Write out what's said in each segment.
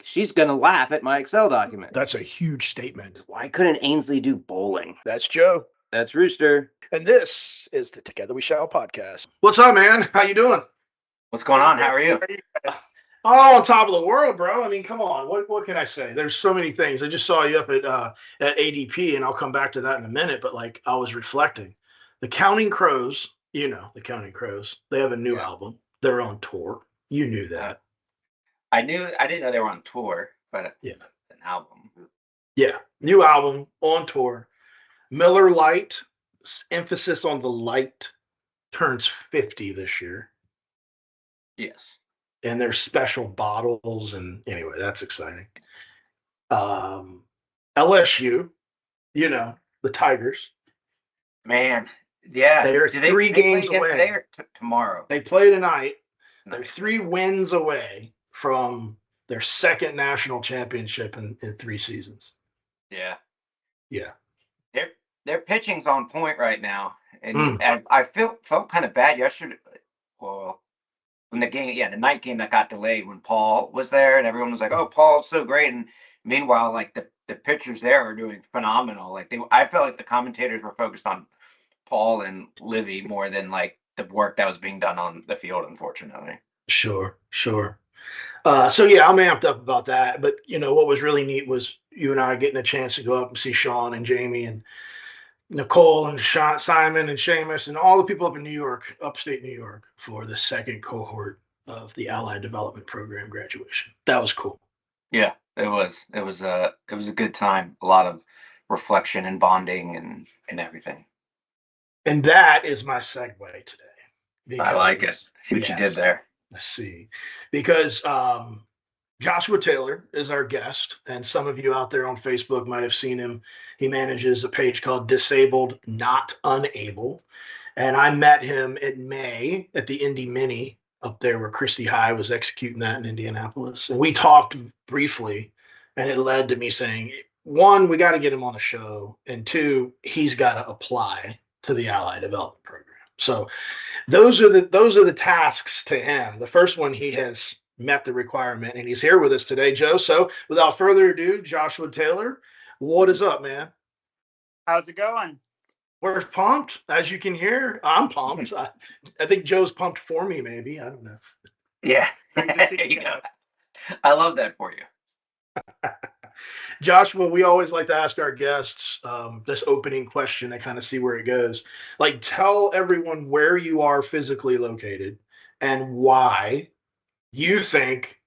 she's going to laugh at my Excel document. That's a huge statement. Why couldn't Ainsley do bowling? That's Joe. That's Rooster. And this is the Together We Shall podcast. What's up, man? How you doing? What's going on? How are you? Oh, on top of the world, bro. I mean, come on. What can I say? There's so many things. I just saw you up at ADP, and I'll come back to that in a minute. But like, I was reflecting. The Counting Crows, the Counting Crows. They have a new album. They're on tour. You knew that. I didn't know they were on tour, but yeah, an album. Yeah, new album on tour. Miller Lite, emphasis on the light, turns 50 this year. Yes. And there's special bottles, and anyway, that's exciting. LSU, the Tigers. Man, yeah. They are three games away. Today or tomorrow? They play tonight. They're 3 wins away from their second national championship in 3 seasons. Yeah. Yeah. Their pitching's on point right now, and I felt kind of bad yesterday. Well, when the night game that got delayed when Paul was there, and everyone was like, "Oh, Paul's so great," and meanwhile, like the pitchers there are doing phenomenal. Like I felt like the commentators were focused on Paul and Livy more than like the work that was being done on the field, unfortunately. Sure. So yeah, I'm amped up about that. But what was really neat was you and I getting a chance to go up and see Sean and Jamie and Nicole and Simon and Seamus and all the people up in New York, upstate New York, for the second cohort of the Allied Development Program graduation. That was cool. Yeah, it was. It was a good time. A lot of reflection and bonding and everything. And that is my segue today. Because, I like it. See what you did there. Let's see. Because Joshua Taylor is our guest, and some of you out there on Facebook might have seen him. He manages a page called Disabled Not Unable. And I met him in May at the Indy Mini up there where Christy High was executing that in Indianapolis. And we talked briefly, and it led to me saying, 1, we got to get him on the show, and 2, he's got to apply to the Allied Development Program. So those are the tasks to him. The first one, he has met the requirement, and he's here with us today, Joe. So without further ado, Joshua Taylor, what is up, man? How's it going? We're pumped, as you can hear. I'm pumped. I think Joe's pumped for me, maybe. I don't know. Yeah, there you go. I love that for you. Joshua, we always like to ask our guests this opening question to kind of see where it goes. Like, tell everyone where you are physically located and why you think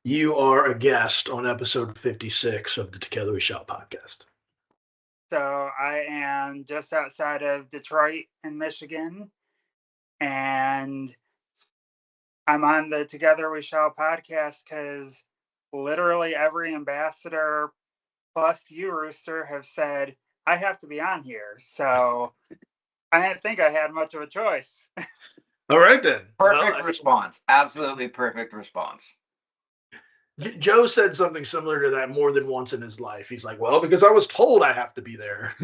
you are a guest on episode 56 of the Together We Shall podcast. So I am just outside of Detroit in Michigan, and I'm on the Together We Shall podcast because literally every ambassador plus you, Rooster, have said I have to be on here. So I didn't think I had much of a choice. All right, then. Perfect response. Absolutely perfect response. Joe said something similar to that more than once in his life. He's like, well, because I was told I have to be there.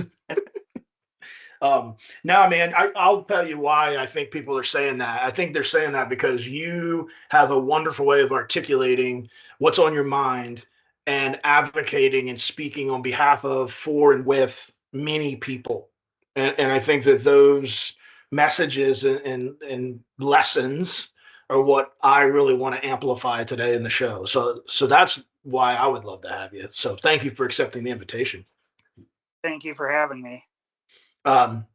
Now, man, I'll tell you why I think people are saying that. I think they're saying that because you have a wonderful way of articulating what's on your mind and advocating and speaking on behalf of, for, and with many people. And I think that those messages and lessons are what I really want to amplify today in the show. So that's why I would love to have you. So thank you for accepting the invitation. Thank you for having me.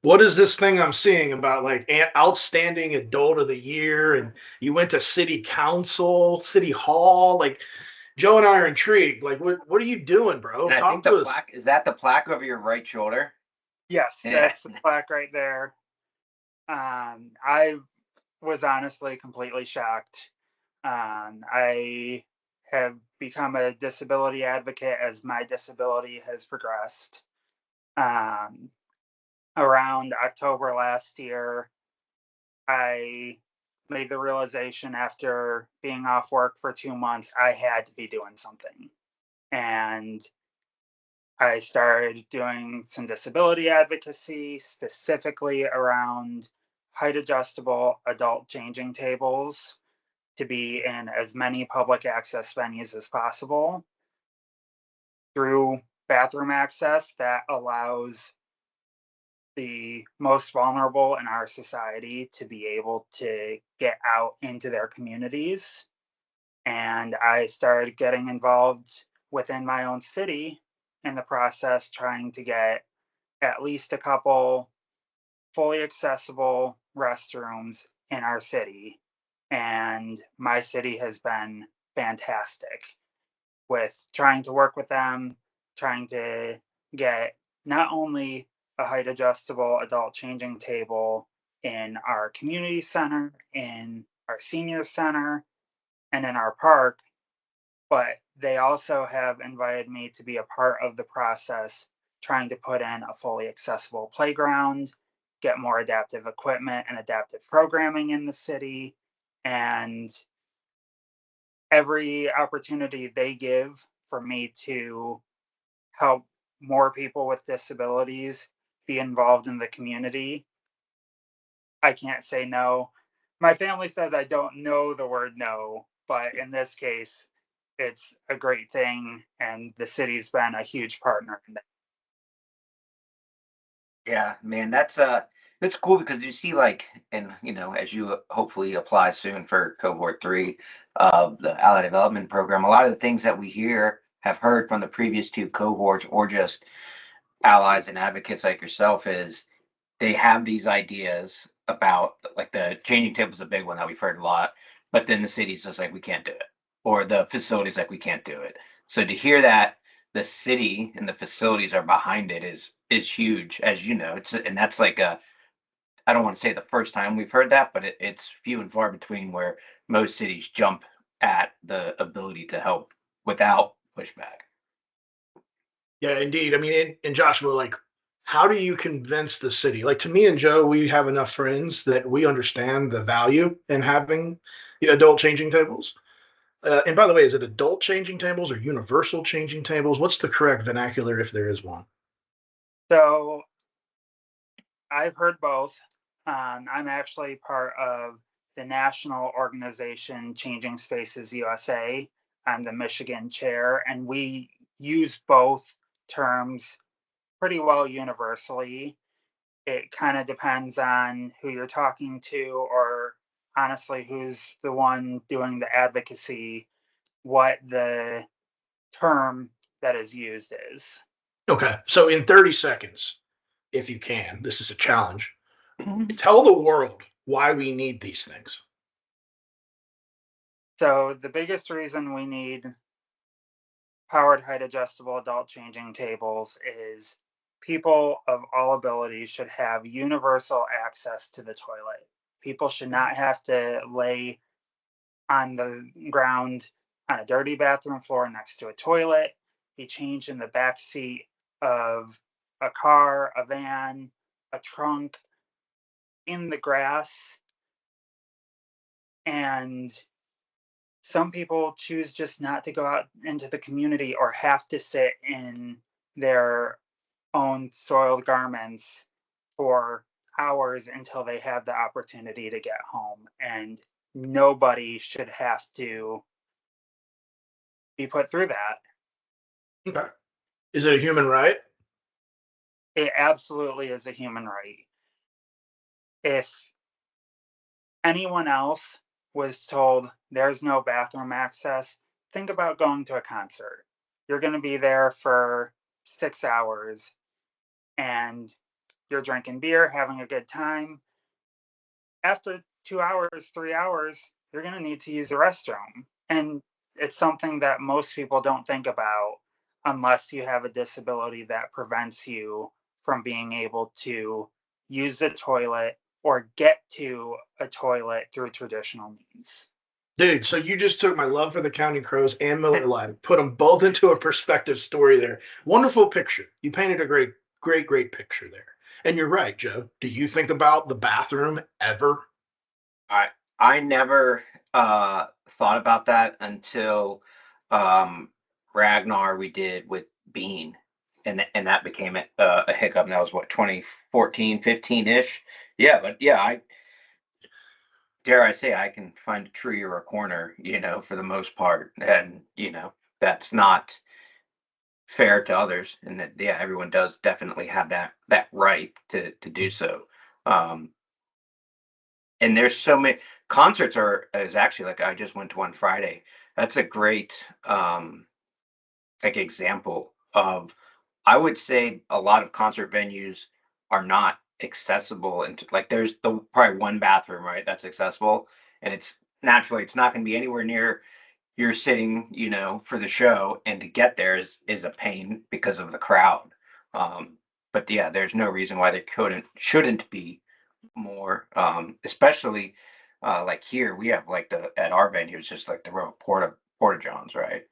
What is this thing I'm seeing about like outstanding adult of the year? And you went to city council, city hall. Like, Joe and I are intrigued. Like, what are you doing, bro? And I think the plaque, is that the plaque over your right shoulder? Yes, that's the plaque right there. I was honestly completely shocked. I have become a disability advocate as my disability has progressed. Around October last year, I made the realization after being off work for 2 months, I had to be doing something. And I started doing some disability advocacy, specifically around height adjustable adult changing tables. to be in as many public access venues as possible through bathroom access that allows the most vulnerable in our society to be able to get out into their communities. And I started getting involved within my own city in the process, trying to get at least a couple fully accessible restrooms in our city. And my city has been fantastic with trying to work with them, trying to get not only a height adjustable adult changing table in our community center, in our senior center, and in our park, but they also have invited me to be a part of the process, trying to put in a fully accessible playground, get more adaptive equipment and adaptive programming in the city. And every opportunity they give for me to help more people with disabilities be involved in the community, I can't say no. My family says I don't know the word no, but in this case, it's a great thing, and the city's been a huge partner in that. Yeah, man, that's cool because you see like, and as you hopefully apply soon for cohort 3 of the ally development program, a lot of the things that we have heard from the previous 2 cohorts or just allies and advocates like yourself is they have these ideas about like the changing table is a big one that we've heard a lot, but then the city's just like we can't do it, or the facilities like we can't do it. So to hear that the city and the facilities are behind it is huge, as you know. And that's like I don't want to say the first time we've heard that, but it's few and far between where most cities jump at the ability to help without pushback. Yeah, indeed. I mean, and Joshua, like, how do you convince the city? Like, to me and Joe, we have enough friends that we understand the value in having the adult changing tables. And by the way, is it adult changing tables or universal changing tables? What's the correct vernacular if there is one? So I've heard both. I'm actually part of the national organization Changing Spaces USA. I'm the Michigan chair, and we use both terms pretty well universally. It kind of depends on who you're talking to, or honestly, who's the one doing the advocacy, what the term that is used is. Okay. So in 30 seconds, if you can, this is a challenge. Mhm. Tell the world why we need these things. So, the biggest reason we need powered height adjustable adult changing tables is people of all abilities should have universal access to the toilet. People should not have to lay on the ground on a dirty bathroom floor next to a toilet, be changed in the back seat of a car, a van, a trunk, in the grass. And some people choose just not to go out into the community or have to sit in their own soiled garments for hours until they have the opportunity to get home. And nobody should have to be put through that. Okay. Is it a human right? It absolutely is a human right. If anyone else was told there's no bathroom access, think about going to a concert. You're going to be there for 6 hours and you're drinking beer, having a good time. After 2 hours, 3 hours, you're going to need to use the restroom. And it's something that most people don't think about unless you have a disability that prevents you from being able to use the toilet or get to a toilet through traditional means. Dude, so you just took my love for the Counting Crows and Miller Lite, put them both into a perspective story there. Wonderful picture. You painted a great, great, great picture there. And you're right, Joe. Do you think about the bathroom ever? I never thought about that until um, Ragnar we did with Bean, and that became a hiccup. And that was what 2014, 15 ish. Yeah, but yeah, dare I say, I can find a tree or a corner, for the most part, and that's not fair to others, and that yeah, everyone does definitely have that right to do so. Um, and there's so many concerts are is actually like I just went to one Friday. That's a great like example of I would say a lot of concert venues are not accessible and like there's the probably one bathroom, right, that's accessible, and it's naturally it's not going to be anywhere near you're sitting, for the show, and to get there is a pain because of the crowd. But yeah, there's no reason why there shouldn't be more, especially like here we have like the at our venue it's just like the row of porta johns, right?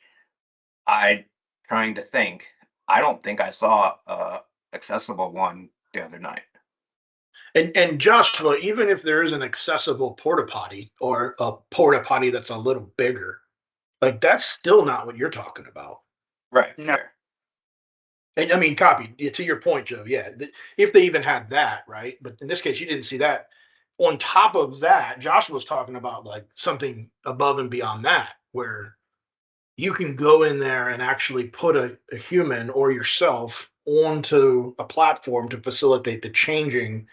I trying to think. I don't think I saw a accessible one the other night. And Joshua, even if there is an accessible porta potty or a porta potty that's a little bigger, like that's still not what you're talking about. Right, No. fair. And I mean, copy to your point, Joe. Yeah, if they even had that, right? But in this case, you didn't see that. On top of that, Joshua was talking about like something above and beyond that, where you can go in there and actually put a human or yourself onto a platform to facilitate the changing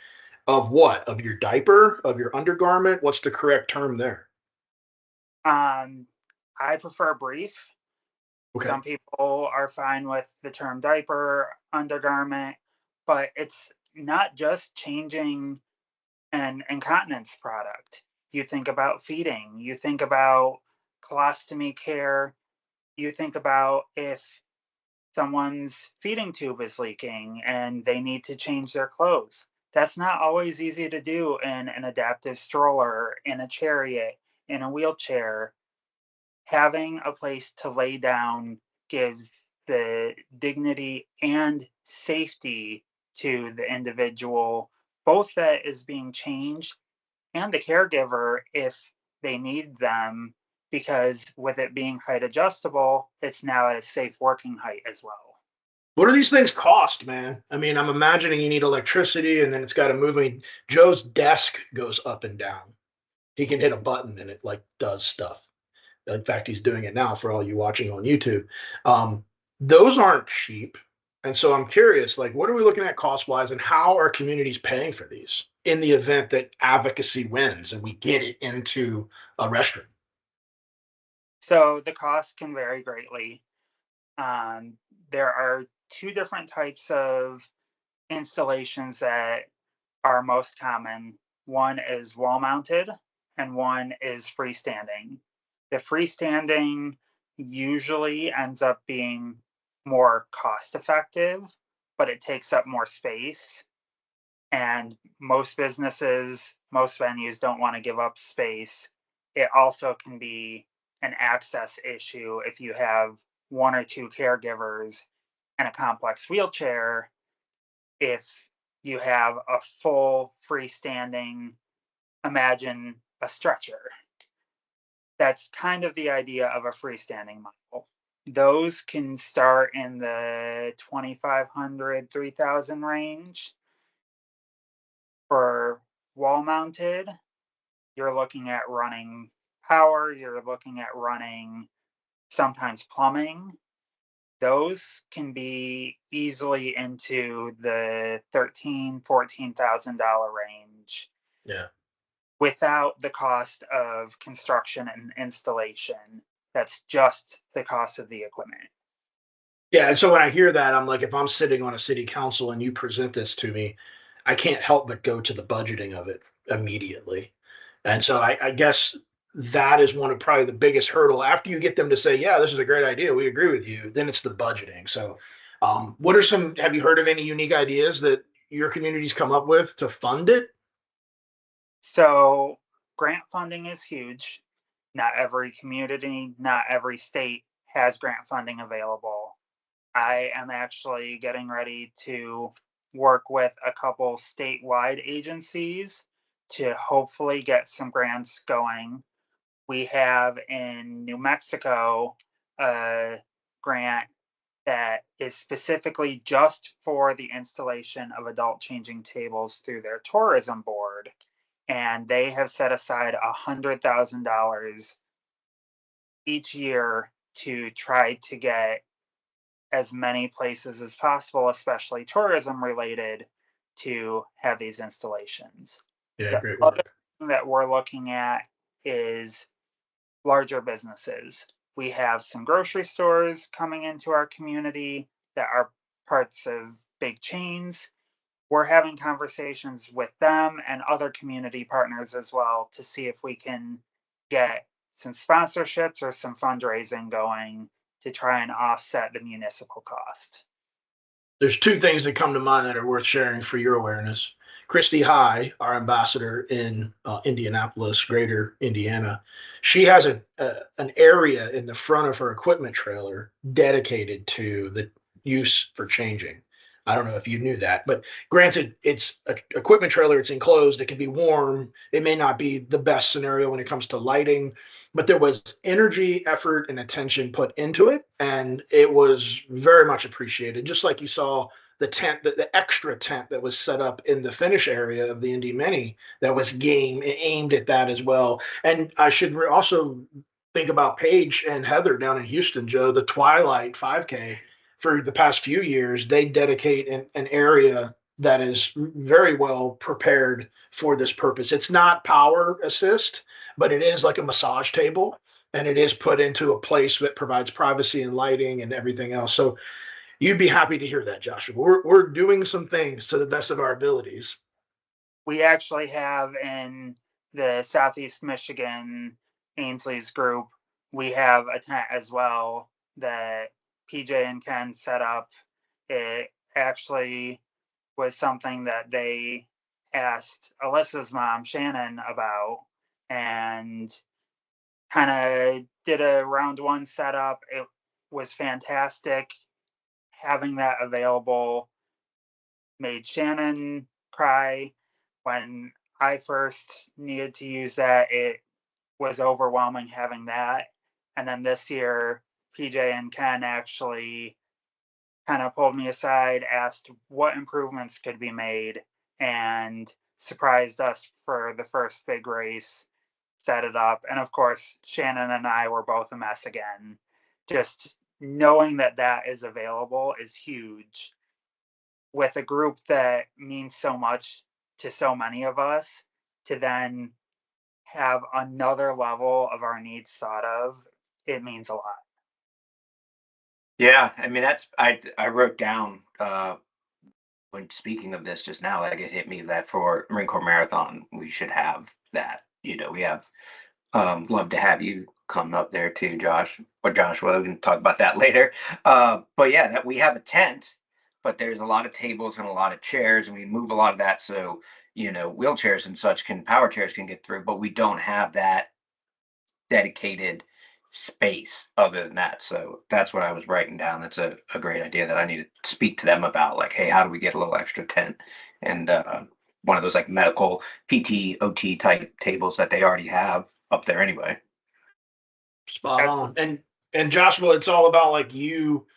of what? Of your diaper, of your undergarment? What's the correct term there? I prefer brief. Okay. Some people are fine with the term diaper, undergarment, but it's not just changing an incontinence product. You think about feeding, you think about colostomy care, you think about if someone's feeding tube is leaking and they need to change their clothes. That's not always easy to do in an adaptive stroller, in a chariot, in a wheelchair. Having a place to lay down gives the dignity and safety to the individual, both that is being changed and the caregiver if they need them, because with it being height adjustable, it's now at a safe working height as well. What do these things cost, man? I mean, I'm imagining you need electricity and then it's got to move. I mean, Joe's desk goes up and down. He can hit a button and it like does stuff. In fact, he's doing it now for all you watching on YouTube. Um, those aren't cheap. And so I'm curious, like, what are we looking at cost wise and how are communities paying for these in the event that advocacy wins and we get it into a restaurant? So the cost can vary greatly. Um, there are two different types of installations that are most common. One is wall mounted and one is freestanding. The freestanding usually ends up being more cost effective, but it takes up more space. And most businesses, most venues don't want to give up space. It also can be an access issue if you have one or two caregivers and a complex wheelchair. If you have a full freestanding, imagine a stretcher. That's kind of the idea of a freestanding model. Those can start in the 2,500, 3,000 range. For wall mounted, you're looking at running power, you're looking at running sometimes plumbing. Those can be easily into the $13,000, $14,000 range Yeah. without the cost of construction and installation. That's just the cost of the equipment. Yeah. And so when I hear that, I'm like, if I'm sitting on a city council and you present this to me, I can't help but go to the budgeting of it immediately. And so I guess that is one of probably the biggest hurdle. After you get them to say, yeah, this is a great idea, we agree with you, then it's the budgeting. So what are some, have you heard of any unique ideas that your community's come up with to fund it? So, grant funding is huge. Not every community, not every state has grant funding available. I am actually getting ready to work with a couple statewide agencies to hopefully get some grants going. We have in New Mexico a grant that is specifically just for the installation of adult changing tables through their tourism board. and they have set aside $100,000 each year to try to get as many places as possible, especially tourism related, to have these installations. Yeah, The great other work. thing that we're looking at is larger businesses. We have some grocery stores coming into our community that are parts of big chains. We're having conversations with them and other community partners as well to see if we can get some sponsorships or some fundraising going to try and offset the municipal cost. There's two things that come to mind that are worth sharing for your awareness. Christy High, our ambassador in Indianapolis, Greater Indiana, she has an area in the front of her equipment trailer dedicated to the use for changing. I don't know if you knew that, but granted, it's an equipment trailer. It's enclosed. It can be warm. It may not be the best scenario when it comes to lighting, but there was energy, effort, and attention put into it, and it was very much appreciated. Just like you saw the tent, the extra tent that was set up in the finish area of the Indy Mini, that was aimed at that as well. And I should also think about Paige and Heather down in Houston, Joe, the Twilight 5K. For the past few years, they dedicate an area that is very well prepared for this purpose. It's not power assist, but it is like a massage table, and it is put into a place that provides privacy and lighting and everything else. So you'd be happy to hear that, Joshua. We're doing some things to the best of our abilities. We actually have in the Southeast Michigan Ainsley's group, we have a tent as well that PJ and Ken set up. It actually was something that they asked Alyssa's mom, Shannon, about, and kind of did a round one setup. It was fantastic. Having that available made Shannon cry. When I first needed to use that, it was overwhelming having that. And then this year, PJ and Ken actually kind of pulled me aside, asked what improvements could be made, and surprised us for the first big race, set it up. And of course, Shannon and I were both a mess again. Just knowing that that is available is huge. With a group that means so much to so many of us, to then have another level of our needs thought of, it means a lot. Yeah, I mean I wrote down when speaking of this just now, like it hit me that for Marine Corps Marathon we should have that. We have love to have you come up there too, Josh or Joshua. We can talk about that later. But yeah, that we have a tent, but there's a lot of tables and a lot of chairs, and we move a lot of that so wheelchairs and such power chairs can get through, but we don't have that dedicated space other than that. So that's what I was writing down. That's a great idea that I need to speak to them about. Like, hey, how do we get a little extra tent? And one of those like medical PT, OT type tables that they already have up there anyway. Spot on. Absolutely. And Joshua, it's all about like you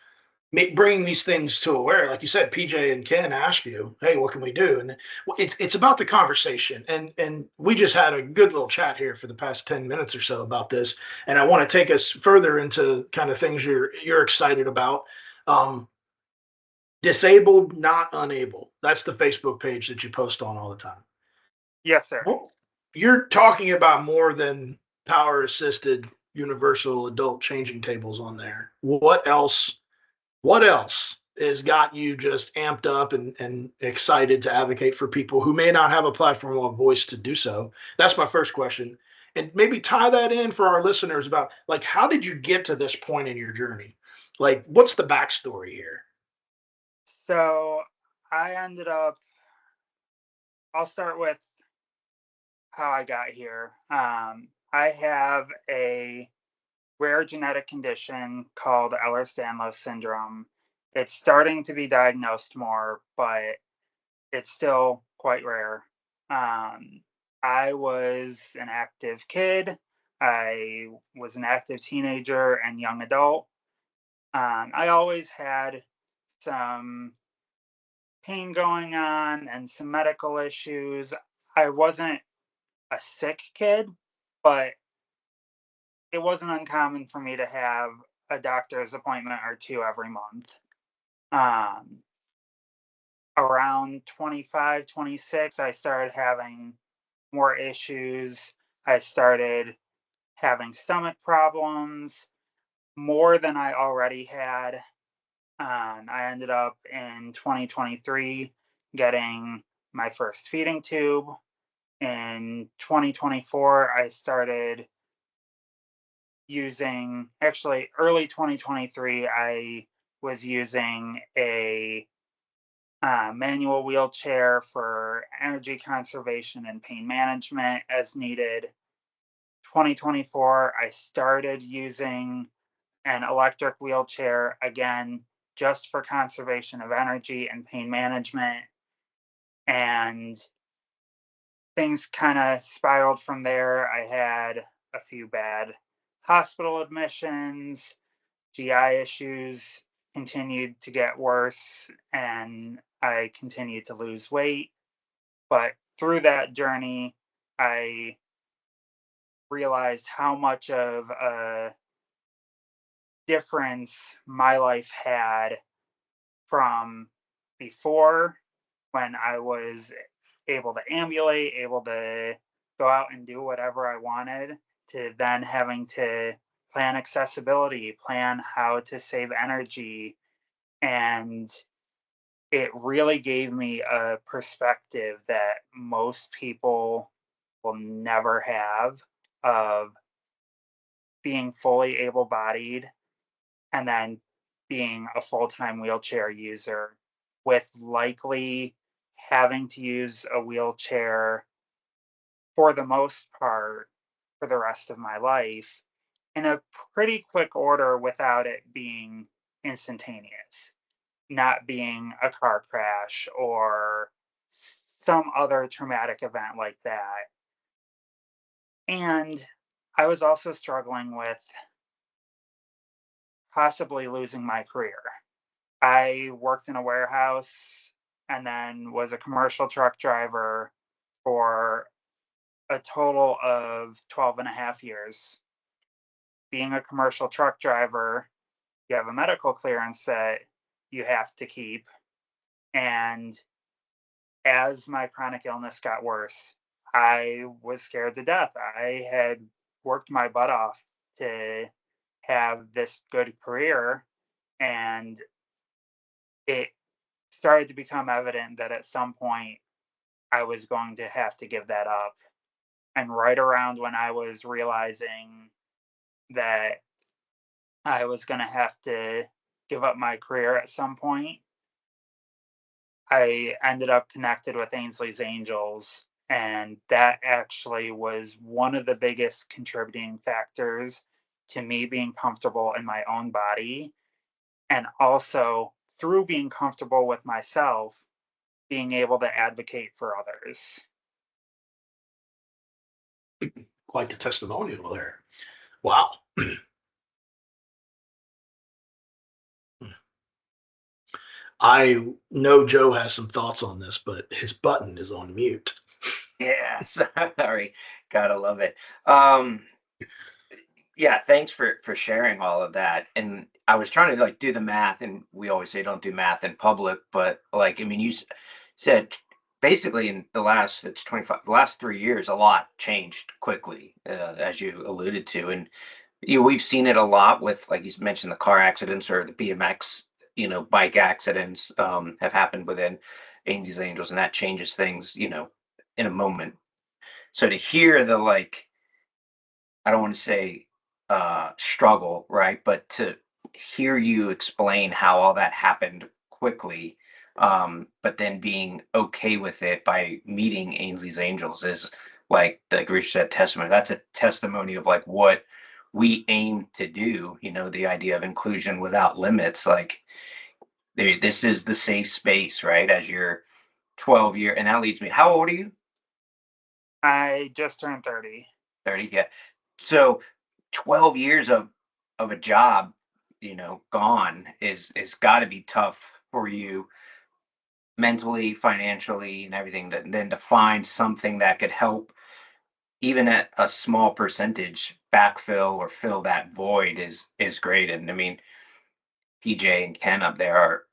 bringing these things to aware. Like you said, PJ and Ken asked you, "Hey, what can we do?" And it's about the conversation. And we just had a good little chat here for the past 10 minutes or so about this. And I want to take us further into kind of things you're excited about. Um, Disabled, not unable. That's the Facebook page that you post on all the time. Yes, sir. Well, you're talking about more than power assisted universal adult changing tables on there. What else? What else has got you just amped up and excited to advocate for people who may not have a platform or a voice to do so? That's my first question. And maybe tie that in for our listeners about like, how did you get to this point in your journey? Like, what's the backstory here? So I ended up, I'll start with how I got here. I have a rare genetic condition called Ehlers-Danlos syndrome. It's starting to be diagnosed more, but it's still quite rare. I was an active kid. I was an active teenager and young adult. I always had some pain going on and some medical issues. I wasn't a sick kid, but it wasn't uncommon for me to have a doctor's appointment or two every month. Um, Around 25, 26, I started having more issues. I started having stomach problems more than I already had. I ended up in 2023 getting my first feeding tube. In 2024, I started using, actually, early 2023, I was using a manual wheelchair for energy conservation and pain management as needed. 2024, I started using an electric wheelchair again, just for conservation of energy and pain management. And things kind of spiraled from there. I had a few bad hospital admissions, GI issues continued to get worse, and I continued to lose weight. But through that journey, I realized how much of a difference my life had from before, when I was able to ambulate, able to go out and do whatever I wanted, to then having to plan accessibility, plan how to save energy. And it really gave me a perspective that most people will never have, of being fully able bodied and then being a full time wheelchair user, with likely having to use a wheelchair for the most part for the rest of my life in a pretty quick order without it being instantaneous, not being a car crash or some other traumatic event like that. And I was also struggling with possibly losing my career. I worked in a warehouse and then was a commercial truck driver for a total of 12 and a half years. Being a commercial truck driver, you have a medical clearance that you have to keep. And as my chronic illness got worse, I was scared to death. I had worked my butt off to have this good career, and it started to become evident that at some point I was going to have to give that up. And right around when I was realizing that I was going to have to give up my career at some point, I ended up connected with Ainsley's Angels. And that actually was one of the biggest contributing factors to me being comfortable in my own body. And also, through being comfortable with myself, being able to advocate for others. Quite the testimonial there. Wow. I know Joe has some thoughts on this, but his button is on mute. Yeah, sorry. Gotta love it. Yeah, thanks for sharing all of that. And I was trying to like do the math, and we always say don't do math in public, but like I mean, you said basically in the last, it's 25, the last 3 years, a lot changed quickly, as you alluded to. And we've seen it a lot with, like you mentioned, the car accidents or the BMX, bike accidents, have happened within Andy's Angels, and that changes things, in a moment. So to hear the, like, I don't want to say struggle, right? But to hear you explain how all that happened quickly, but then being okay with it by meeting Ainsley's Angels is, like Rich said, testimony. That's a testimony of like what we aim to do. The idea of inclusion without limits. Like this is the safe space, right? As you're 12 year, and that leads me. How old are you? I just turned 30. 30, yeah. So 12 years of a job, gone is got to be tough for you mentally, financially, and everything. Then to find something that could help even at a small percentage, backfill or fill that void is great. And I mean, PJ and Ken up there are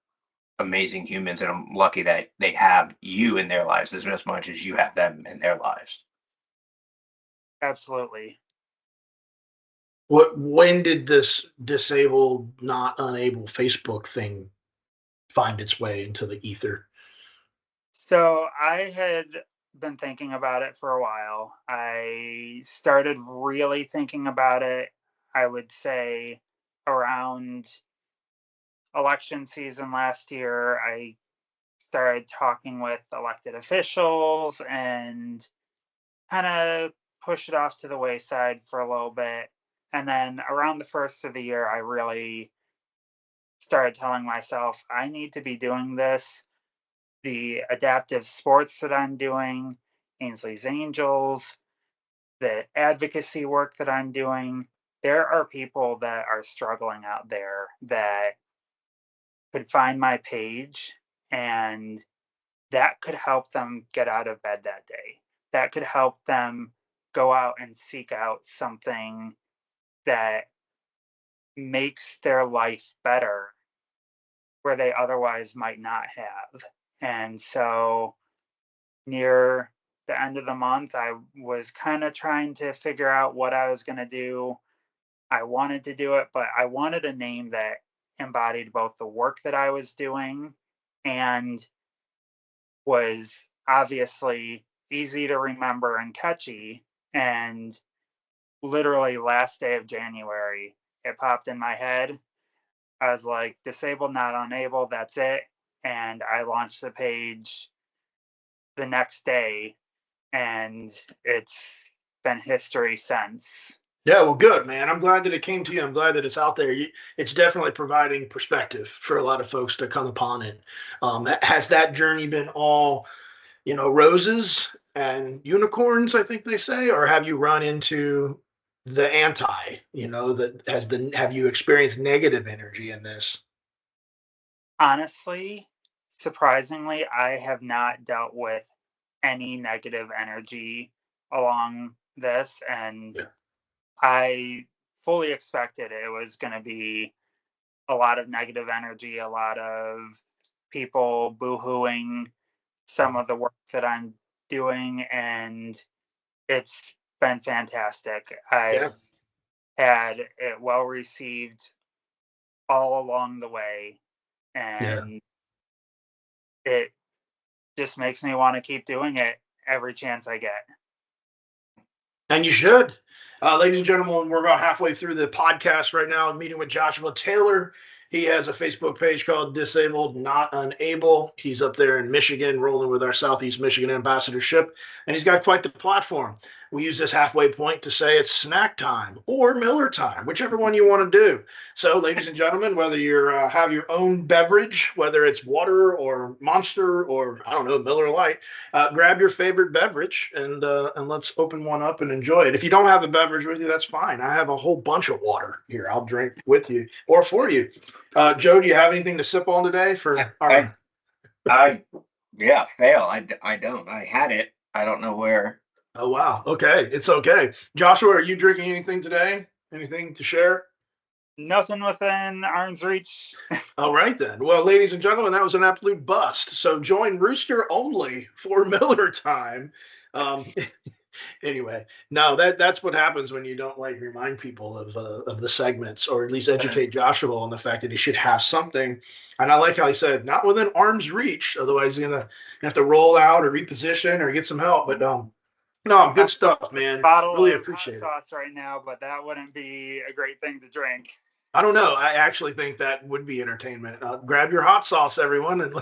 amazing humans, and I'm lucky that they have you in their lives as much as you have them in their lives. Absolutely. When did this disabled, not unable Facebook thing find its way into the ether? So I had been thinking about it for a while. I started really thinking about it, I would say, around election season last year. I started talking with elected officials and kind of pushed it off to the wayside for a little bit. And then around the first of the year, I really started telling myself, I need to be doing this. The adaptive sports that I'm doing, Ainsley's Angels, the advocacy work that I'm doing, there are people that are struggling out there that could find my page, and that could help them get out of bed that day. That could help them go out and seek out something that makes their life better where they otherwise might not have. And so near the end of the month, I was kind of trying to figure out what I was going to do. I wanted to do it, but I wanted a name that embodied both the work that I was doing and was obviously easy to remember and catchy. And literally last day of January, it popped in my head. I was like, disabled, not unable, that's it. And I launched the page the next day, and it's been history since. Yeah, well, good, man. I'm glad that it came to you. I'm glad that it's out there. It's definitely providing perspective for a lot of folks to come upon it. Has that journey been all, roses and unicorns, I think they say, or have you run into the anti, have you experienced negative energy in this? Honestly, surprisingly, I have not dealt with any negative energy along this, and Yeah. I fully expected it was going to be a lot of negative energy, a lot of people boo-hooing some of the work that I'm doing, and it's been fantastic. Yeah. I've had it well received all along the way, Yeah. and it just makes me want to keep doing it every chance I get. And you should. Ladies and gentlemen, we're about halfway through the podcast right now. I'm meeting with Joshua Taylor. He has a Facebook page called Disabled Not Unable. He's up there in Michigan, rolling with our Southeast Michigan ambassadorship, and he's got quite the platform. We use this halfway point to say it's snack time or Miller time, whichever one you want to do. So, ladies and gentlemen, whether you have your own beverage, whether it's water or Monster or I don't know Miller Lite, grab your favorite beverage and let's open one up and enjoy it. If you don't have a beverage with you, that's fine. I have a whole bunch of water here. I'll drink with you or for you. Joe, do you have anything to sip on today for our? Yeah, fail. I don't. I had it. I don't know where. Oh wow. Okay, it's okay. Joshua, are you drinking anything today? Anything to share? Nothing within arm's reach. All right then. Well, ladies and gentlemen, that was an absolute bust. So join Rooster only for Miller time. Um, anyway, no, that's what happens when you don't like remind people of the segments, or at least educate Joshua on the fact that he should have something. And I like how he said not within arm's reach, otherwise he's gonna have to roll out or reposition or get some help. But no, good stuff, man. Bottle Really of appreciate hot it. sauce right now, but that wouldn't be a great thing to drink. I don't know. I actually think that would be entertainment. Grab your hot sauce, everyone, and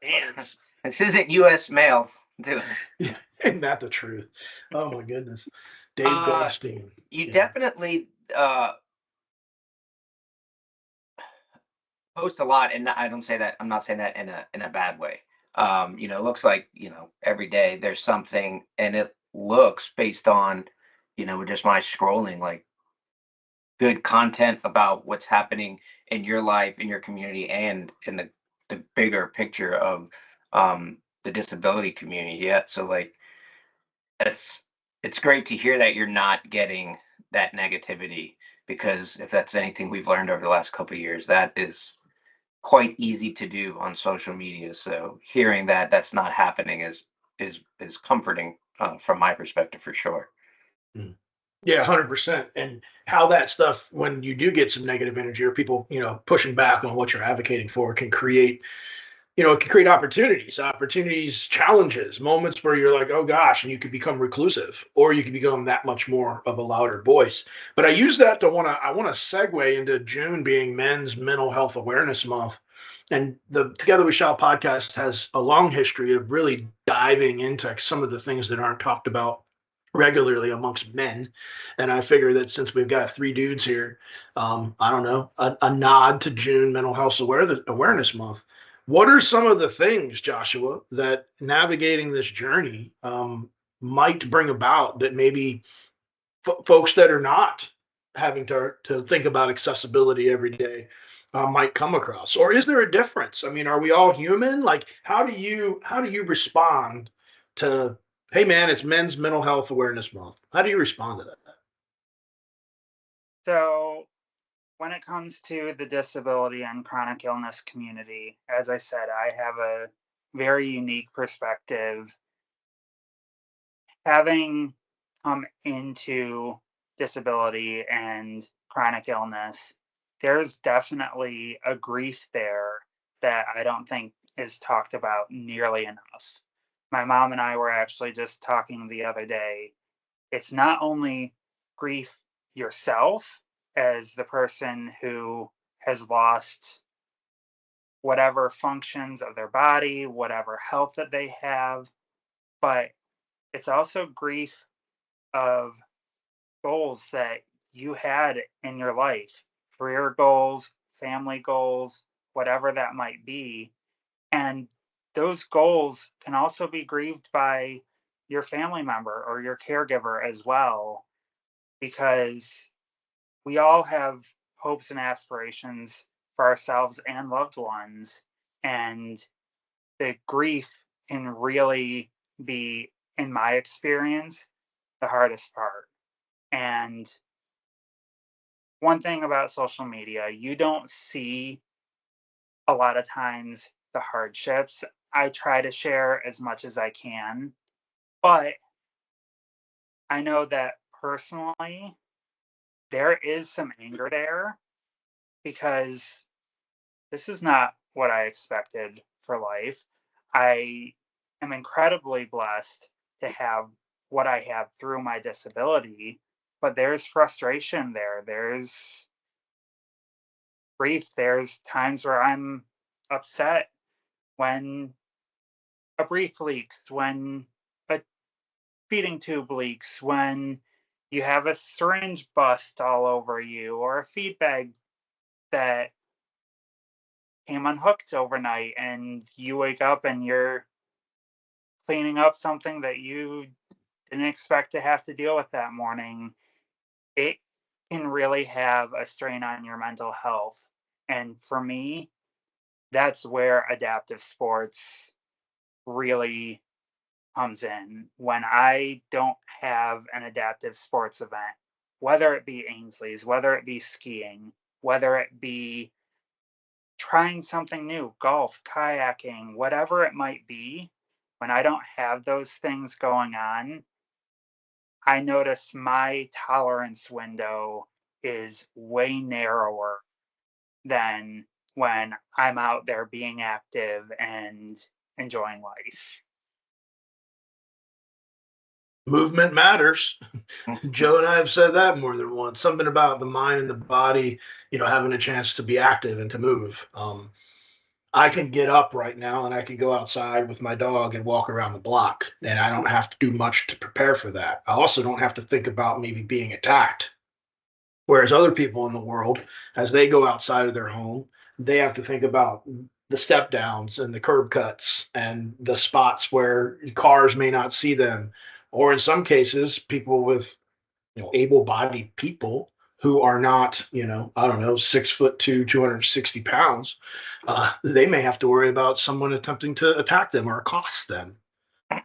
hands. This isn't U.S. mail. Dude. Yeah, isn't that the truth? Oh my goodness, Dave Goldstein. You Yeah. definitely post a lot, and I don't say that. I'm not saying that in a bad way. It looks like every day there's something, and it looks based on just my scrolling like good content about what's happening in your life, in your community, and in the bigger picture of the disability community. Yeah, so like it's it's great to hear that you're not getting that negativity, because if that's anything we've learned over the last couple of years, that is quite easy to do on social media. So hearing that that's not happening is comforting, from my perspective, for sure. Mm. Yeah, 100%. And how that stuff, when you do get some negative energy or people, pushing back on what you're advocating for, can create, it can create opportunities, challenges, moments where you're like, oh gosh, and you could become reclusive, or you could become that much more of a louder voice. But I use that I want to segue into June being Men's Mental Health Awareness Month. And the Together We Shall podcast has a long history of really diving into some of the things that aren't talked about regularly amongst men. And I figure that since we've got three dudes here, I don't know, a nod to June Mental Health Awareness Month. What are some of the things, Joshua, that navigating this journey might bring about that maybe folks that are not having to think about accessibility every day might come across? Or is there a difference? I mean, are we all human? Like, how do you respond to, hey man, it's Men's Mental Health Awareness Month? How do you respond to that? So, when it comes to the disability and chronic illness community, as I said, I have a very unique perspective. Having come into disability and chronic illness, there's definitely a grief there that I don't think is talked about nearly enough. My mom and I were actually just talking the other day. It's not only grief yourself as the person who has lost whatever functions of their body, whatever health that they have, but it's also grief of goals that you had in your life, career goals, family goals, whatever that might be. And those goals can also be grieved by your family member or your caregiver as well, because we all have hopes and aspirations for ourselves and loved ones. And the grief can really be, in my experience, the hardest part. And one thing about social media, you don't see a lot of times the hardships. I try to share as much as I can, but I know that personally, there is some anger there because this is not what I expected for life. I am incredibly blessed to have what I have through my disability, but there's frustration there. There's grief. There's times where I'm upset when a brief leaks, when a feeding tube leaks, when you have a syringe bust all over you, or a feed bag that came unhooked overnight and you wake up and you're cleaning up something that you didn't expect to have to deal with that morning. It can really have a strain on your mental health. And for me, that's where adaptive sports really comes in. When I don't have an adaptive sports event, whether it be Ainsley's, whether it be skiing, whether it be trying something new, golf, kayaking, whatever it might be, when I don't have those things going on, I notice my tolerance window is way narrower than when I'm out there being active and enjoying life. Movement matters. Joe and I have said that more than once. Something about the mind and the body, having a chance to be active and to move. I can get up right now and I can go outside with my dog and walk around the block, and I don't have to do much to prepare for that. I also don't have to think about maybe being attacked. Whereas other people in the world, as they go outside of their home, they have to think about the step downs and the curb cuts and the spots where cars may not see them. Or in some cases, people with able-bodied people who are not, I don't know, 6'2", 260 pounds, they may have to worry about someone attempting to attack them or accost them.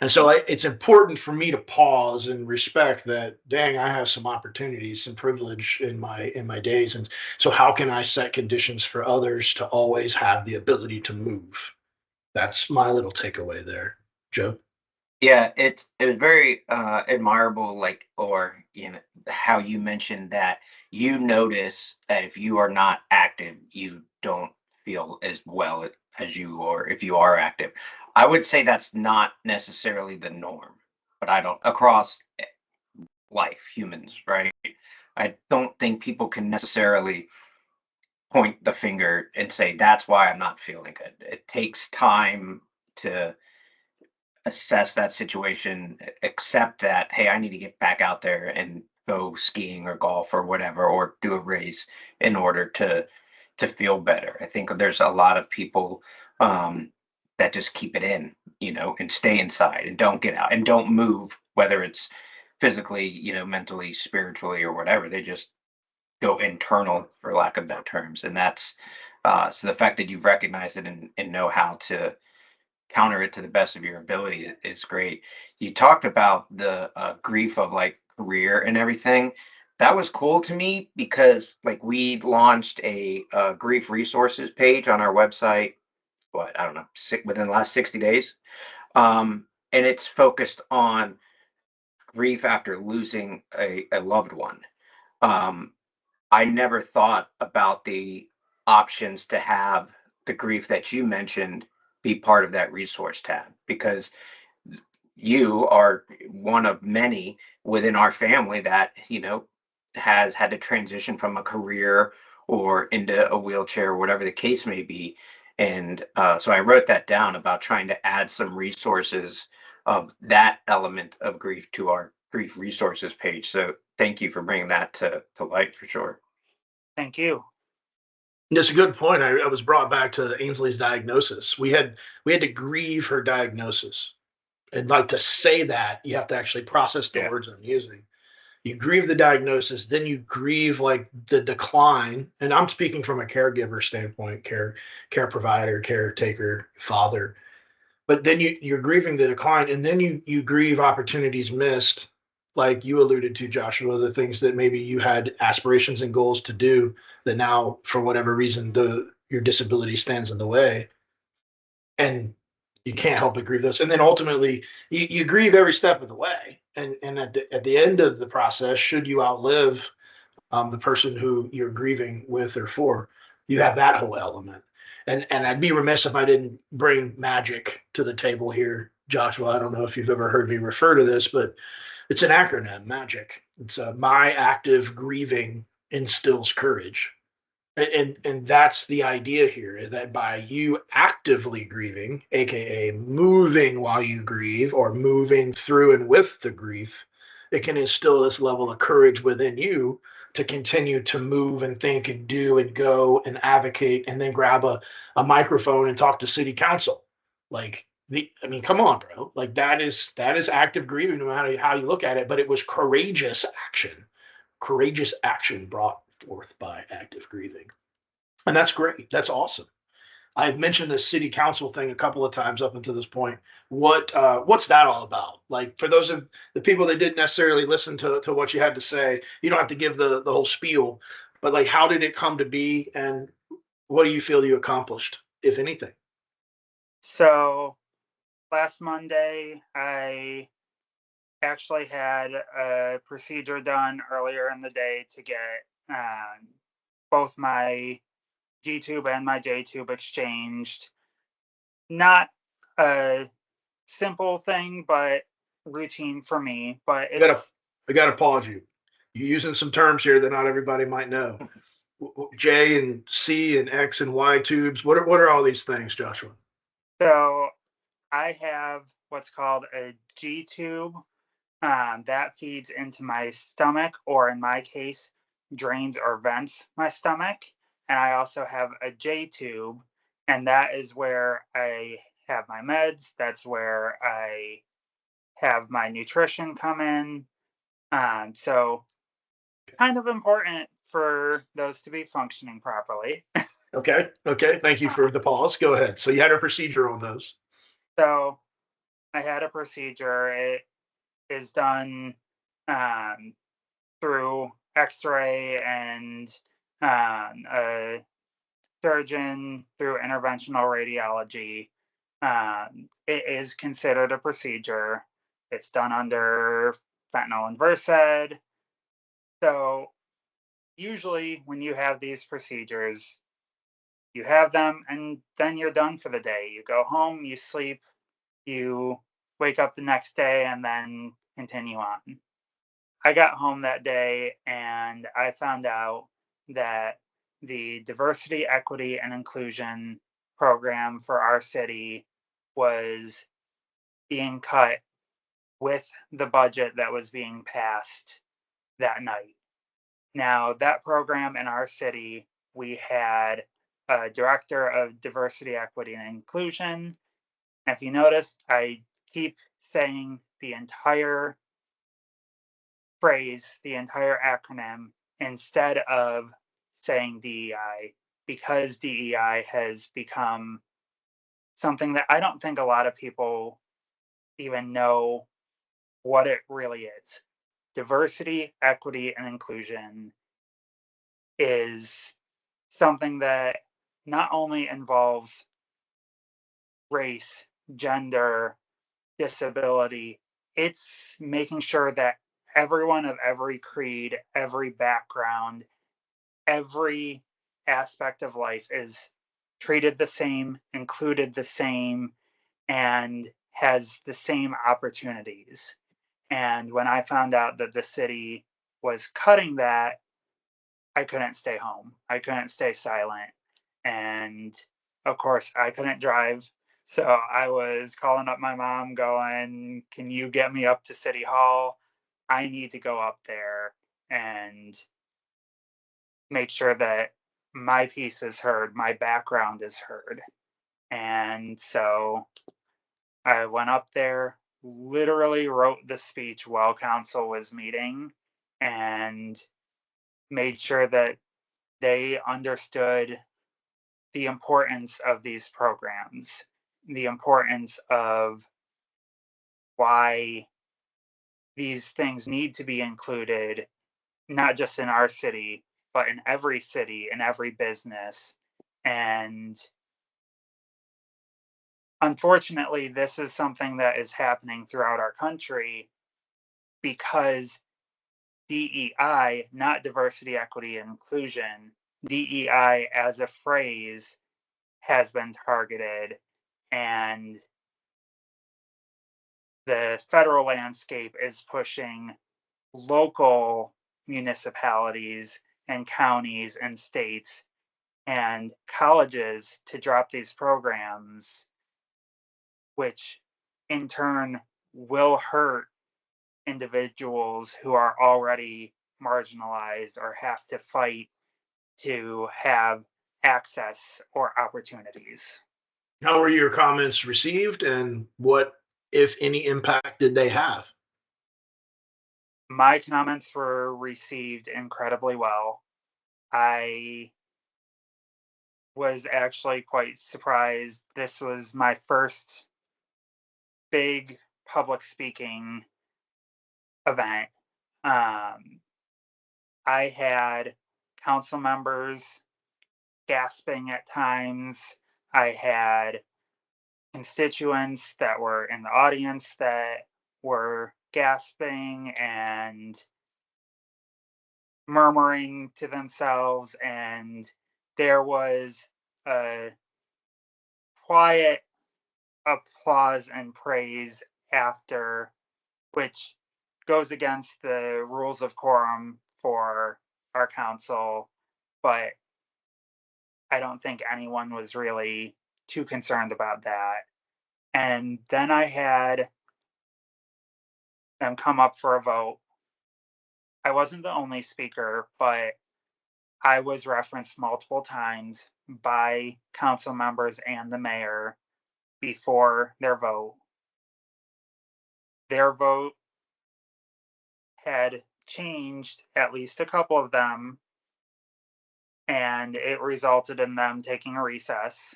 And so it's important for me to pause and respect that, dang, I have some opportunities, some privilege in my days. And so how can I set conditions for others to always have the ability to move? That's my little takeaway there. Joe? Yeah, it was very admirable, like, or how you mentioned that you notice that if you are not active, you don't feel as well as you, or if you are active. I would say that's not necessarily the norm, but I don't across life, humans, right? I don't think people can necessarily point the finger and say that's why I'm not feeling good. It takes time to assess that situation, accept that, hey, I need to get back out there and go skiing or golf or whatever, or do a race in order to feel better. I think there's a lot of people that just keep it in, and stay inside and don't get out and don't move, whether it's physically, mentally, spiritually, or whatever. They just go internal, for lack of better terms, and that's so the fact that you've recognized it and know how to counter it to the best of your ability is great. You talked about the grief of like career and everything. That was cool to me because like we launched a grief resources page on our website. What, I don't know, within the last 60 days, and it's focused on grief after losing a loved one. Um, I never thought about the options to have the grief that you mentioned be part of that resource tab, because you are one of many within our family that, has had to transition from a career or into a wheelchair or whatever the case may be. And so I wrote that down about trying to add some resources of that element of grief to our grief resources page. So thank you for bringing that to light for sure. Thank you. That's a good point. I was brought back to Ainsley's diagnosis. We had to grieve her diagnosis. And like to say that, you have to actually process the Yeah. words I'm using. You grieve the diagnosis, then you grieve like the decline. And I'm speaking from a caregiver standpoint, care provider, caretaker, father. But then you're grieving the decline, and then you grieve opportunities missed, like you alluded to, Joshua, the things that maybe you had aspirations and goals to do that now, for whatever reason, your disability stands in the way, and you can't help but grieve those. And then ultimately, you grieve every step of the way, and at the end of the process, should you outlive the person who you're grieving with or for, you have that whole element. And I'd be remiss if I didn't bring magic to the table here, Joshua. I don't know if you've ever heard me refer to this, but it's an acronym, magic. It's my active grieving instills courage. And that's the idea here, that by you actively grieving, aka moving while you grieve or moving through and with the grief, it can instill this level of courage within you to continue to move and think and do and go and advocate and then grab a microphone and talk to city council. Like I mean, come on, bro. Like that is active grieving, no matter how you look at it, but it was courageous action brought forth by active grieving. And that's great. That's awesome. I've mentioned the city council thing a couple of times up until this point. What's that all about? Like for those of the people that didn't necessarily listen to what you had to say, you don't have to give the whole spiel, but like how did it come to be and what do you feel you accomplished, if anything? So last Monday, I actually had a procedure done earlier in the day to get both my G tube and my J tube exchanged. Not a simple thing, but routine for me. But I gotta it's I gotta pause you. You're using some terms here that not everybody might know. J and C and X and Y tubes. What are all these things, Joshua? so I have what's called a G tube that feeds into my stomach, or in my case, drains or vents my stomach. And I also have a J tube, and that is where I have my meds. That's where I have my nutrition come in. So kind of important for those to be functioning properly. Okay. Thank you for the pause. Go ahead. So you had a procedure on those. So I had a procedure. It is done through X-ray and a surgeon through interventional radiology. It is considered a procedure. It's done under fentanyl and Versed. So usually when you have these procedures, you have them and then you're done for the day. You go home, you sleep, you wake up the next day and then continue on. I got home that day and I found out that the diversity, equity, and inclusion program for our city was being cut with the budget that was being passed that night. Now, that program in our city, we had a director of diversity, equity, and inclusion. And if you notice, I keep saying the entire phrase, the entire acronym, instead of saying DEI, because DEI has become something that I don't think a lot of people even know what it really is. Diversity, equity, and inclusion is something that not only involves race, gender, disability, it's making sure that everyone of every creed, every background, every aspect of life is treated the same, included the same, and has the same opportunities. And when I found out that the city was cutting that, I couldn't stay home. I couldn't stay silent. And of course, I couldn't drive. So I was calling up my mom, going, "Can you get me up to City Hall? I need to go up there and make sure that my piece is heard, my background is heard." And so I went up there, literally wrote the speech while council was meeting, and made sure that they understood the importance of these programs, the importance of why these things need to be included, not just in our city, but in every city, in every business. And unfortunately, this is something that is happening throughout our country because DEI, not diversity, equity, and inclusion, DEI as a phrase has been targeted, and the federal landscape is pushing local municipalities and counties and states and colleges to drop these programs, which in turn will hurt individuals who are already marginalized or have to fight to have access or opportunities. How were your comments received, and what, if any, impact did they have? My comments were received incredibly well. I was actually quite surprised. This was my first big public speaking event. I had council members gasping at times. I had constituents that were in the audience that were gasping and murmuring to themselves, and there was a quiet applause and praise after, which goes against the rules of quorum for our council, but I don't think anyone was really too concerned about that. And then I had them come up for a vote. I wasn't the only speaker, but I was referenced multiple times by council members and the mayor before their vote. Their vote had changed, at least a couple of them, and it resulted in them taking a recess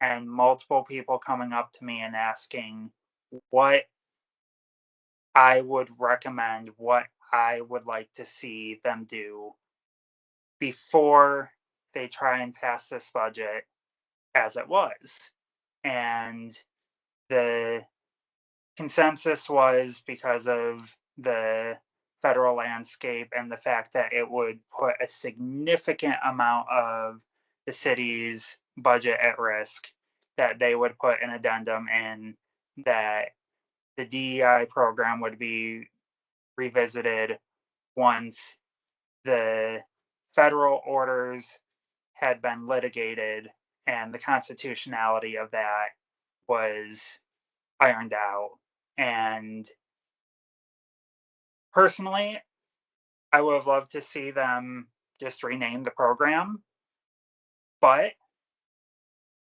and multiple people coming up to me and asking, what I would recommend, what I would like to see them do before they try and pass this budget as it was. And the consensus was because of the federal landscape and the fact that it would put a significant amount of the city's budget at risk, that they would put an addendum in that the DEI program would be revisited once the federal orders had been litigated and the constitutionality of that was ironed out. And personally, I would have loved to see them just rename the program, but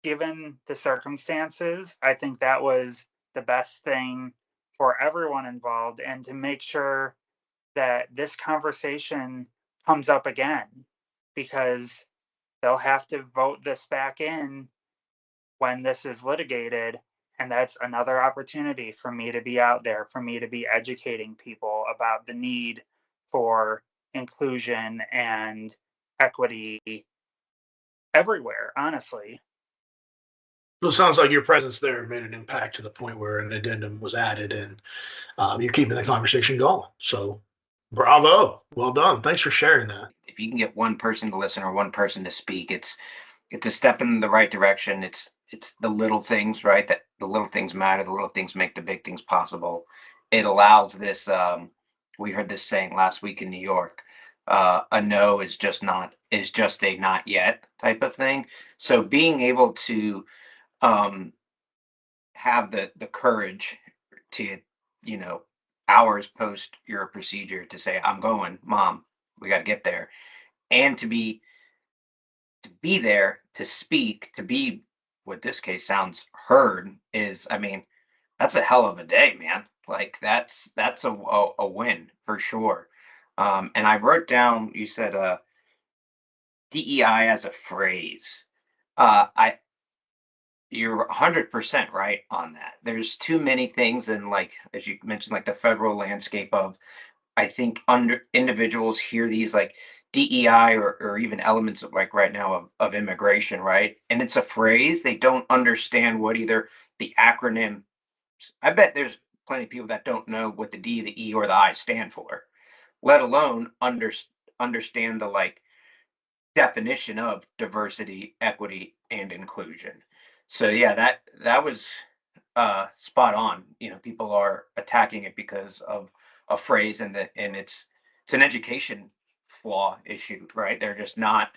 given the circumstances, I think that was the best thing for everyone involved, and to make sure that this conversation comes up again, because they'll have to vote this back in when this is litigated. And that's another opportunity for me to be out there, for me to be educating people about the need for inclusion and equity everywhere, honestly. So it sounds like your presence there made an impact to the point where an addendum was added, and you're keeping the conversation going. So bravo. Well done. Thanks for sharing that. If you can get one person to listen or one person to speak, it's a step in the right direction. It's the little things, right? That the little things matter. The little things make the big things possible. It allows this. We heard this saying last week in New York. A no is just a not yet type of thing. So being able to have the courage to, you know, hours post your procedure to say, I'm going, mom, we got to get there, and to be there, to speak, to be what this case sounds heard is, I mean, that's a hell of a day, man. Like that's a win for sure. And I wrote down, you said DEI as a phrase. I You're 100% right on that. There's too many things, and like as you mentioned, like the federal landscape of, I think under individuals hear these like DEI or even elements of like right now of immigration, right? And it's a phrase they don't understand what either the acronym. I bet there's plenty of people that don't know what the D, the E, or the I stand for, let alone understand the like definition of diversity, equity, and inclusion. So yeah, that was spot on. You know, people are attacking it because of a phrase, and it's an education flaw issue, right? They're just not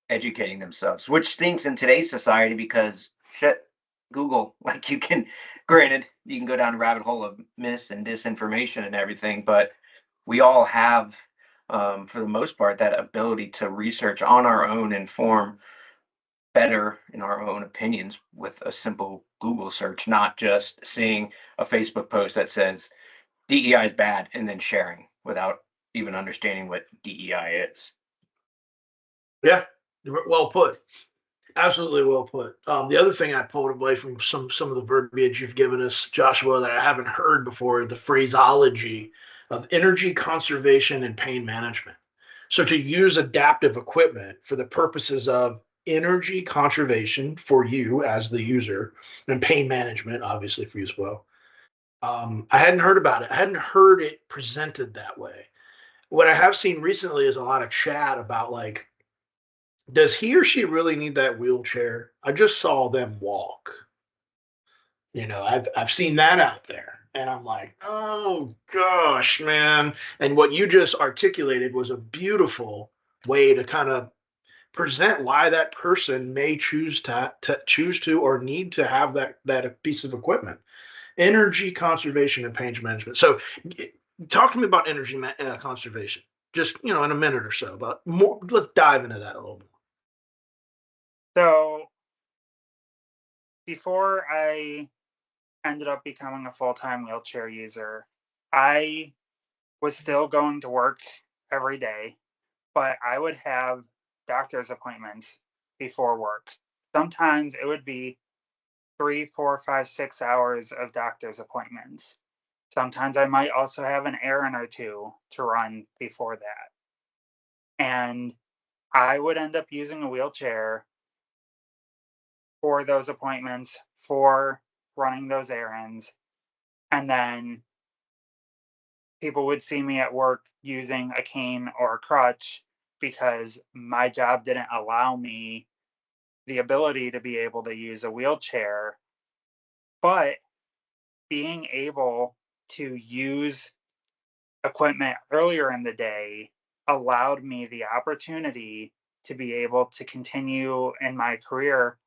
educating themselves, which stinks in today's society because shit, Google, like you can, granted, you can go down a rabbit hole of mis and disinformation and everything, but we all have, for the most part, that ability to research on our own and form better in our own opinions with a simple Google search, not just seeing a Facebook post that says DEI is bad and then sharing without even understanding what DEI is. Yeah, well put. Absolutely well put. The other thing I pulled away from some of the verbiage you've given us, Joshua, that I haven't heard before, the phraseology of energy conservation and pain management. So to use adaptive equipment for the purposes of energy conservation for you as the user, and pain management, obviously for you as well. I hadn't heard about it. I hadn't heard it presented that way. What I have seen recently is a lot of chat about like, does he or she really need that wheelchair? I just saw them walk. You know, I've seen that out there. And I'm like, oh gosh, man. And what you just articulated was a beautiful way to kind of present why that person may choose to or need to have that piece of equipment. Energy conservation and pain management. So talk to me about energy conservation. Just, you know, in a minute or so. But more, let's dive into that a little bit. So before I ended up becoming a full-time wheelchair user, I was still going to work every day, but I would have doctor's appointments before work. Sometimes it would be 3, 4, 5, 6 hours of doctor's appointments. Sometimes I might also have an errand or two to run before that. And I would end up using a wheelchair for those appointments, for running those errands. And then people would see me at work using a cane or a crutch because my job didn't allow me the ability to be able to use a wheelchair. But being able to use equipment earlier in the day allowed me the opportunity to be able to continue in my career,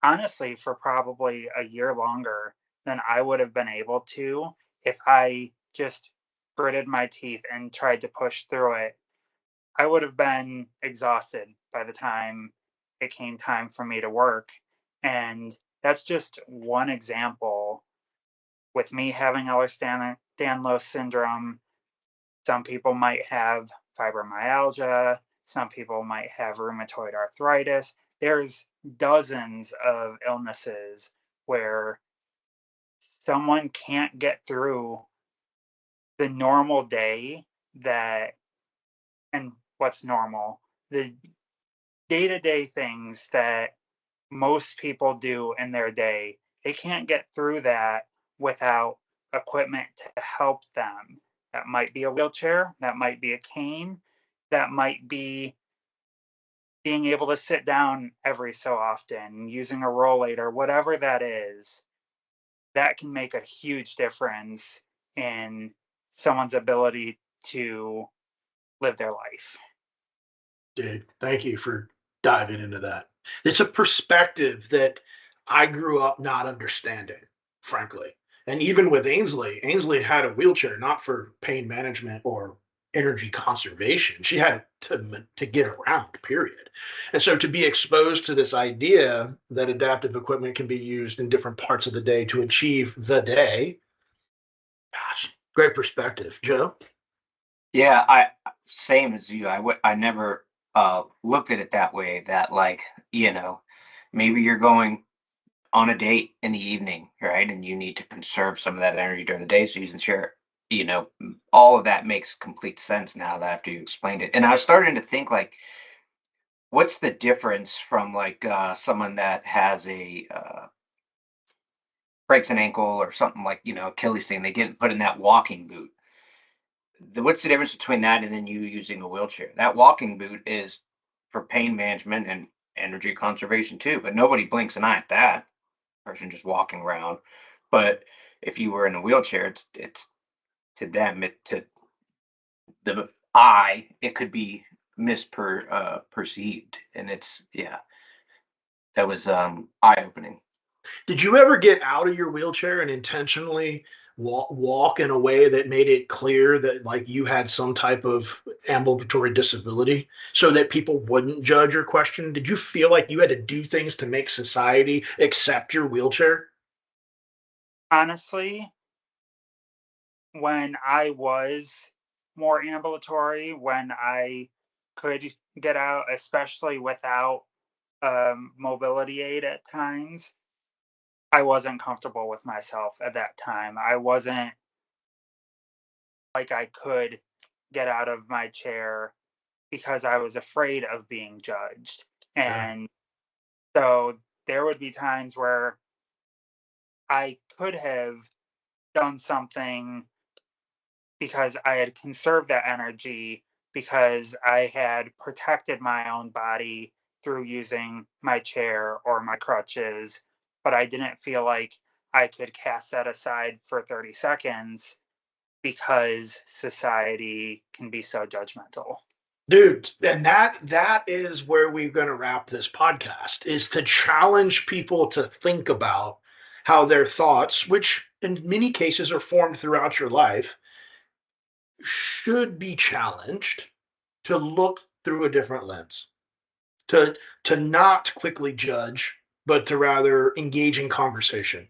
honestly, for probably a year longer than I would have been able to if I just gritted my teeth and tried to push through it. I would have been exhausted by the time it came time for me to work. And that's just one example. With me having Ehlers-Danlos syndrome, some people might have fibromyalgia, some people might have rheumatoid arthritis. There's dozens of illnesses where someone can't get through the normal day that, and what's normal, the day-to-day things that most people do in their day. They can't get through that without equipment to help them. That might be a wheelchair, that might be a cane, that might be being able to sit down every so often, using a rollator, whatever that is. That can make a huge difference in someone's ability to live their life. Dude, thank you for diving into that. It's a perspective that I grew up not understanding, frankly. And even with Ainsley, Ainsley had a wheelchair not for pain management or energy conservation. She had to get around, period. And so to be exposed to this idea that adaptive equipment can be used in different parts of the day to achieve the day, gosh, great perspective. Joe? Yeah, I same as you. I never looked at it that way. That like maybe you're going on a date in the evening, right? And you need to conserve some of that energy during the day, so using share. All of that makes complete sense now that after you explained it. And I was starting to think like, what's the difference from like someone that has a breaks an ankle or something like Achilles thing, they get put in that walking boot. What's the difference between that and then you using a wheelchair? That walking boot is for pain management and energy conservation too, but nobody blinks an eye at that person just walking around. But if you were in a wheelchair, it's to them, it to the eye, it could be perceived, and it's yeah, that was eye opening. Did you ever get out of your wheelchair and intentionally walk in a way that made it clear that like you had some type of ambulatory disability so that people wouldn't judge or question? Did you feel like you had to do things to make society accept your wheelchair? Honestly, when I was more ambulatory, when I could get out, especially without mobility aid at times, I wasn't comfortable with myself at that time. I wasn't like I could get out of my chair because I was afraid of being judged. Yeah. And so there would be times where I could have done something because I had conserved that energy, because I had protected my own body through using my chair or my crutches, but I didn't feel like I could cast that aside for 30 seconds because society can be so judgmental. Dude, and that is where we're going to wrap this podcast, is to challenge people to think about how their thoughts, which in many cases are formed throughout your life, should be challenged to look through a different lens, to not quickly judge, but to rather engage in conversation,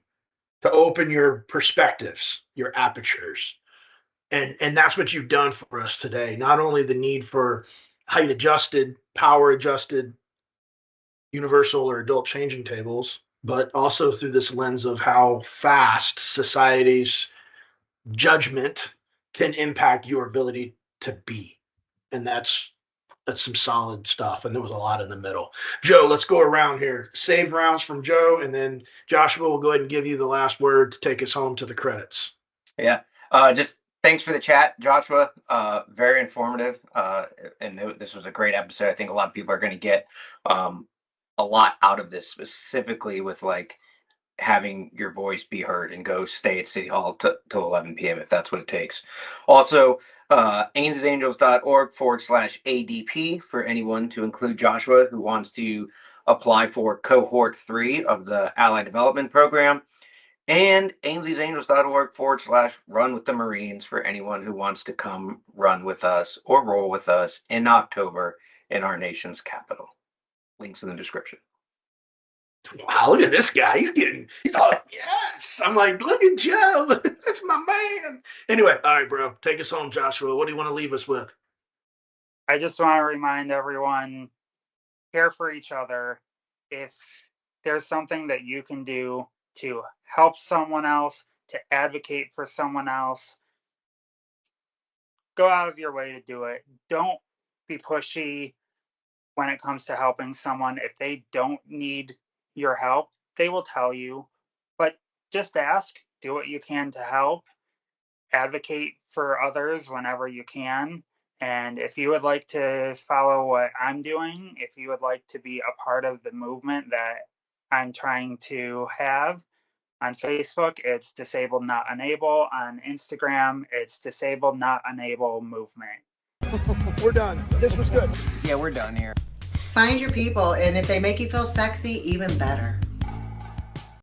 to open your perspectives, your apertures. And that's what you've done for us today. Not only the need for height adjusted, power adjusted, universal or adult changing tables, but also through this lens of how fast society's judgment can impact your ability to be. And that's some solid stuff. And there was a lot in the middle. Joe, let's go around here. Saved rounds from Joe, and then Joshua will go ahead and give you the last word to take us home to the credits. Yeah. Just thanks for the chat, Joshua. Very informative. And this was a great episode. I think a lot of people are going to get a lot out of this, specifically with like having your voice be heard, and go stay at City Hall till 11 p.m. if that's what it takes. Also, AinsleyAngels.org/ADP for anyone, to include Joshua, who wants to apply for cohort 3 of the Allied Development Program, and AinsleyAngels.org/run with the Marines for anyone who wants to come run with us or roll with us in October in our nation's capital. Links in the description. Wow, look at this guy. He's all like, yes. I'm like, look at Joe. That's my man. Anyway, all right, bro. Take us home, Joshua. What do you want to leave us with? I just want to remind everyone, care for each other. If there's something that you can do to help someone else, to advocate for someone else, go out of your way to do it. Don't be pushy when it comes to helping someone. If they don't need your help, they will tell you, but just ask, do what you can to help, advocate for others whenever you can. And if you would like to follow what I'm doing, if you would like to be a part of the movement that I'm trying to have, on Facebook, it's Disabled Not Unable. On Instagram, it's Disabled Not Unable Movement. We're done. This was good. Yeah, we're done here. Find your people, and if they make you feel sexy, even better.